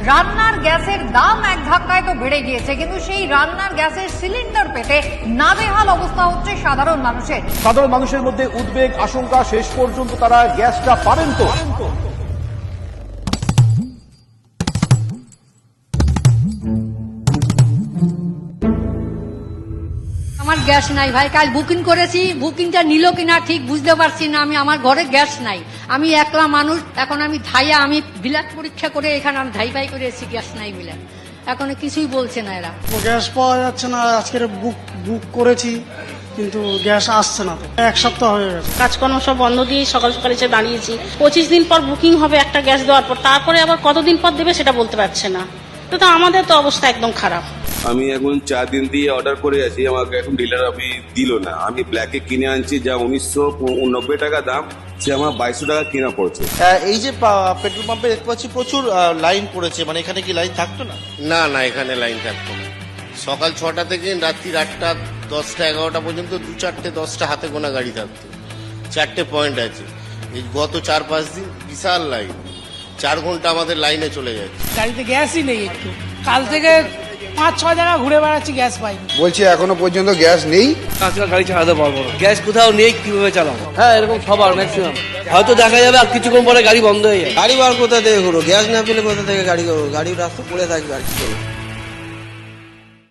রান্নার গ্যাসের দাম এক ধাক্কায় তো বেড়ে গিয়েছে, কিন্তু সেই রান্নার গ্যাসের সিলিন্ডার পেতে নাজেহাল অবস্থা হচ্ছে সাধারণ মানুষের। সাধারণ মানুষের মধ্যে উদ্বেগ, আশঙ্কা, শেষ পর্যন্ত তারা গ্যাসটা পাবেন তো। আমার গ্যাস নাই ভাই, কাল বুকিং করেছি, বুকিংটা নিল কিনা ঠিক বুঝতে পারছি না। আমার ঘরে গ্যাস নাই, আমি একলা মানুষ। এখন আমি ধাইয়া, আমি বিলাট পরীক্ষা করে এখানে আমি ধাই ভাই করে এসেছি, গ্যাস নাই বলে এখন কিছুই বলছে না এরা। গ্যাস পাওয়া যাচ্ছে না, আজকের বুক করেছি কিন্তু গ্যাস আসছে না, তো 1 সপ্তাহ হয়ে গেছে। কাজকর্ম সব বন্ধ দিয়ে সকাল সকাল এসে দাঁড়িয়েছি। 25 দিন পর বুকিং হবে একটা গ্যাস দেওয়ার পর, তারপরে আবার কতদিন পর দেবে সেটা বলতে পারছে না। তো আমাদের তো অবস্থা একদম খারাপ। আমি এখন 4 দিন দিয়ে অর্ডার করে আছি, আমাকে এখন ডিলার আমি দিল না। আমি ব্ল্যাকে কিনে আনছি, যা 1990 টাকা দাম, সে আমার 2200 টাকা কিনা পড়ছে। এই যে পেট্রোল পাম্পে দেখতে পাচ্ছি প্রচুর লাইন পড়েছে, মানে এখানে কি লাইন থাকতো না? না, এখানে লাইন থাকতো না। সকাল 6টা থেকে রাত্রি 8টা, 10টা, 11টা পর্যন্ত 2-4টে 10টা হাতে গোনা গাড়ি থাকতো। 4টে পয়েন্ট আছে। এই গত 4-5 দিন বিশাল লাইন, 4 ঘন্টা আমাদের লাইনে চলে যাচ্ছে। গাড়িতে গ্যাসই নেই, একটু কাল থেকে 5-6 জায়গা ঘুরে বেড়াচ্ছি, গ্যাস পাইনি। বলছি এখনো পর্যন্ত গ্যাস নেই। আজকাল গাড়ি চালাতে পারবো না, গ্যাস কোথাও নেই, কিভাবে চালাবো? হ্যাঁ, এরকম সবার ম্যাক্সিমাম। হয়তো দেখা যাবে আর কিছুক্ষণ পরে গাড়ি বন্ধ হয়ে যাবে। গাড়ি বার কোথা থেকে করবো? গ্যাস না পেলে কোথা থেকে গাড়ি করবো? গাড়ি রাস্তা পড়ে থাকবে আর কি করবো।